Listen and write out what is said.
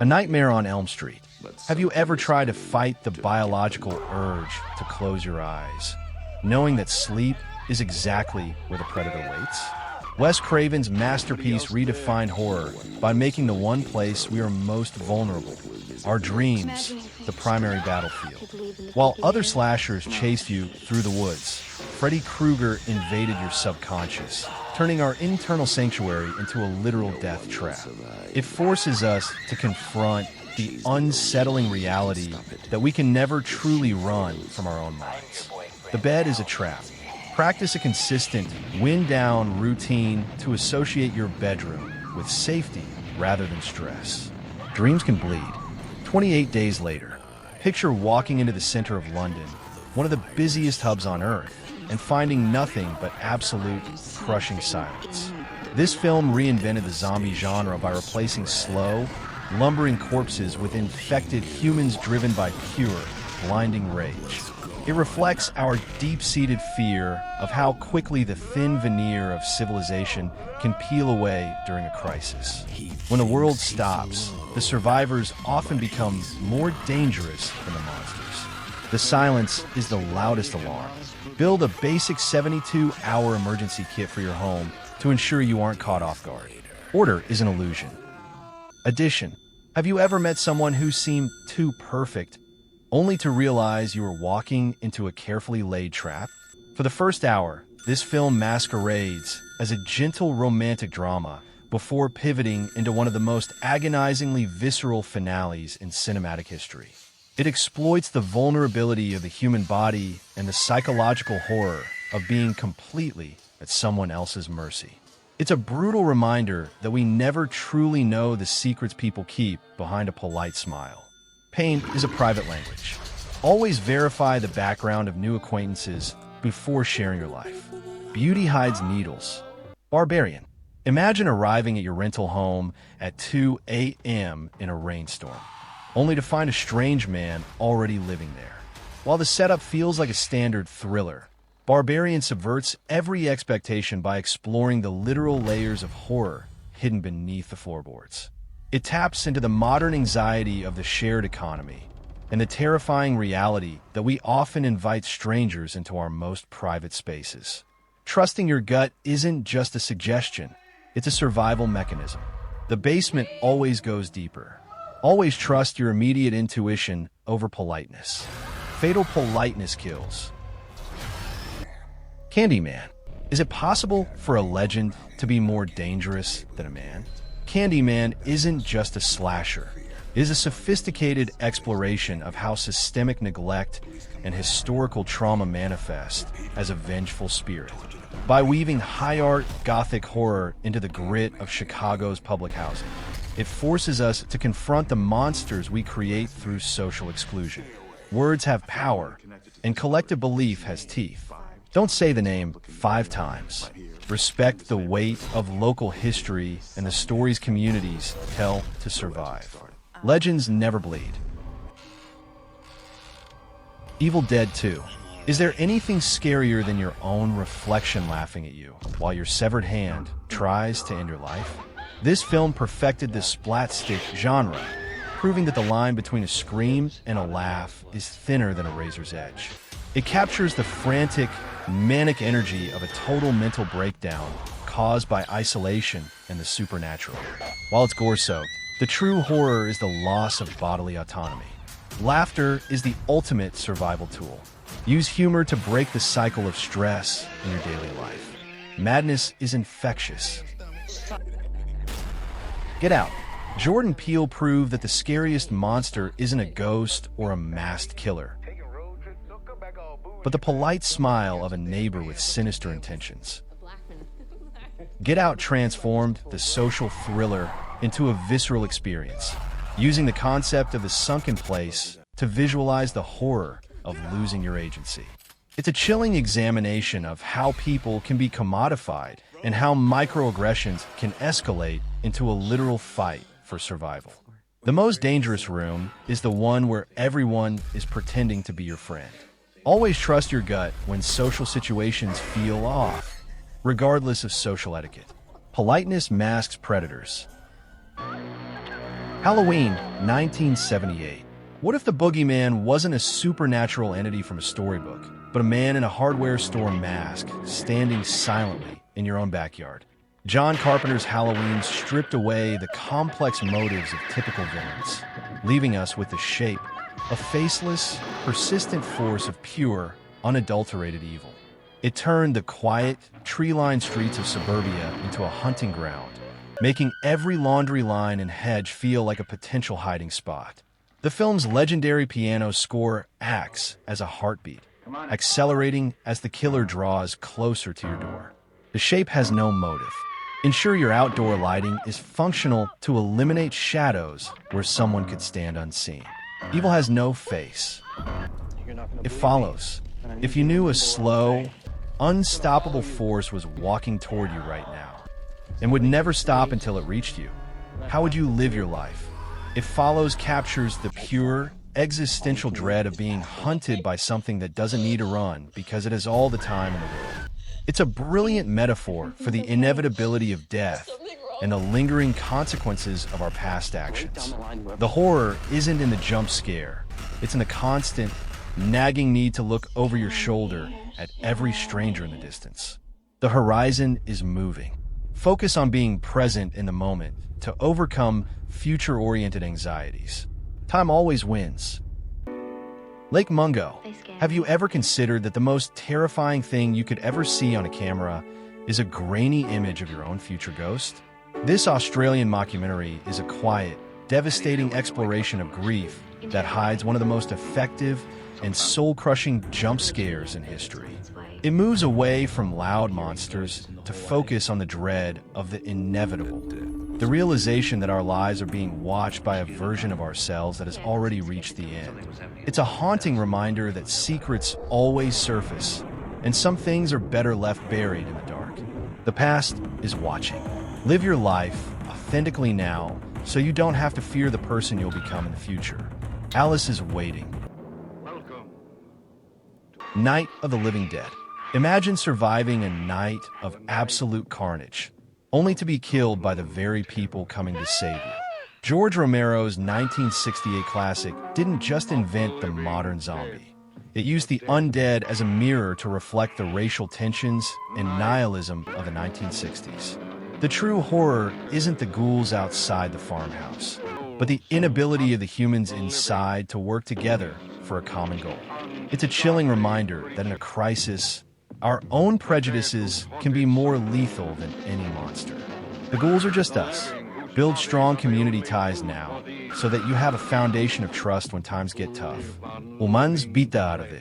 A Nightmare on Elm Street. Have you ever tried to fight the biological urge to close your eyes, knowing that sleep is exactly where the predator waits? Wes Craven's masterpiece redefined horror by making the one place we are most vulnerable, our dreams, the primary battlefield. While other slashers chased you through the woods, Freddy Krueger invaded your subconscious, turning our internal sanctuary into a literal death trap. It forces us to confront the unsettling reality that we can never truly run from our own minds. The bed is a trap. Practice a consistent, wind-down routine to associate your bedroom with safety rather than stress. Dreams can bleed. 28 days later, picture walking into the center of London, one of the busiest hubs on Earth, and finding nothing but absolute, crushing silence. This film reinvented the zombie genre by replacing slow, lumbering corpses with infected humans driven by pure, blinding rage. It reflects our deep-seated fear of how quickly the thin veneer of civilization can peel away during a crisis. When the world stops, the survivors often become more dangerous than the monsters. The silence is the loudest alarm. Build a basic 72-hour emergency kit for your home to ensure you aren't caught off guard. Order is an illusion. Addition. Have you ever met someone who seemed too perfect, only to realize you were walking into a carefully laid trap? For the first hour, this film masquerades as a gentle romantic drama before pivoting into one of the most agonizingly visceral finales in cinematic history. It exploits the vulnerability of the human body and the psychological horror of being completely at someone else's mercy. It's a brutal reminder that we never truly know the secrets people keep behind a polite smile. Pain is a private language. Always verify the background of new acquaintances before sharing your life. Beauty hides needles. Barbarian. Imagine arriving at your rental home at 2 a.m. in a rainstorm, only to find a strange man already living there. While the setup feels like a standard thriller, Barbarian subverts every expectation by exploring the literal layers of horror hidden beneath the floorboards. It taps into the modern anxiety of the shared economy and the terrifying reality that we often invite strangers into our most private spaces. Trusting your gut isn't just a suggestion, it's a survival mechanism. The basement always goes deeper. Always trust your immediate intuition over politeness. Fatal politeness kills. Candyman. Is it possible for a legend to be more dangerous than a man? Candyman isn't just a slasher. It is a sophisticated exploration of how systemic neglect and historical trauma manifest as a vengeful spirit. By weaving high-art Gothic horror into the grit of Chicago's public housing, it forces us to confront the monsters we create through social exclusion. Words have power, and collective belief has teeth. Don't say the name 5 times. Respect the weight of local history and the stories communities tell to survive. Legends never bleed. Evil Dead 2. Is there anything scarier than your own reflection laughing at you while your severed hand tries to end your life? This film perfected the splat-stick genre, proving that the line between a scream and a laugh is thinner than a razor's edge. It captures the frantic, manic energy of a total mental breakdown caused by isolation and the supernatural. While it's gore-soaked, the true horror is the loss of bodily autonomy. Laughter is the ultimate survival tool. Use humor to break the cycle of stress in your daily life. Madness is infectious. Get Out. Jordan Peele proved that the scariest monster isn't a ghost or a masked killer, but the polite smile of a neighbor with sinister intentions. Get Out transformed the social thriller into a visceral experience, using the concept of the sunken place to visualize the horror of losing your agency. It's a chilling examination of how people can be commodified and how microaggressions can escalate into a literal fight for survival. The most dangerous room is the one where everyone is pretending to be your friend. Always trust your gut when social situations feel off, regardless of social etiquette. Politeness masks predators. Halloween, 1978. What if the boogeyman wasn't a supernatural entity from a storybook, but a man in a hardware store mask, standing silently in your own backyard? John Carpenter's Halloween stripped away the complex motives of typical villains, leaving us with the shape, a faceless, persistent force of pure, unadulterated evil. It turned the quiet, tree-lined streets of suburbia into a hunting ground, making every laundry line and hedge feel like a potential hiding spot. The film's legendary piano score acts as a heartbeat, accelerating as the killer draws closer to your door. The shape has no motive. Ensure your outdoor lighting is functional to eliminate shadows where someone could stand unseen. Evil has no face. It follows. If you knew a slow, unstoppable force was walking toward you right now and would never stop until it reached you, how would you live your life? It follows captures the pure, existential dread of being hunted by something that doesn't need to run because it has all the time in the world. It's a brilliant metaphor for the inevitability of death and the lingering consequences of our past actions. The horror isn't in the jump scare. It's in the constant, nagging need to look over your shoulder at every stranger in the distance. The horizon is moving. Focus on being present in the moment to overcome future-oriented anxieties. Time always wins. Lake Mungo. Have you ever considered that the most terrifying thing you could ever see on a camera is a grainy image of your own future ghost? This Australian mockumentary is a quiet, devastating exploration of grief that hides one of the most effective and soul-crushing jump scares in history. It moves away from loud monsters to focus on the dread of the inevitable, the realization that our lives are being watched by a version of ourselves that has already reached the end. It's a haunting reminder that secrets always surface, and some things are better left buried in the dark. The past is watching. Live your life authentically now so you don't have to fear the person you'll become in the future. Alice is waiting. Night of the Living Dead. Imagine surviving a night of absolute carnage, only to be killed by the very people coming to save you. George Romero's 1968 classic didn't just invent the modern zombie. It used the undead as a mirror to reflect the racial tensions and nihilism of the 1960s. The true horror isn't the ghouls outside the farmhouse, but the inability of the humans inside to work together for a common goal. It's a chilling reminder that in a crisis, our own prejudices can be more lethal than any monster. The ghouls are just us. Build strong community ties now so that you have a foundation of trust when times get tough. Humans bita arde.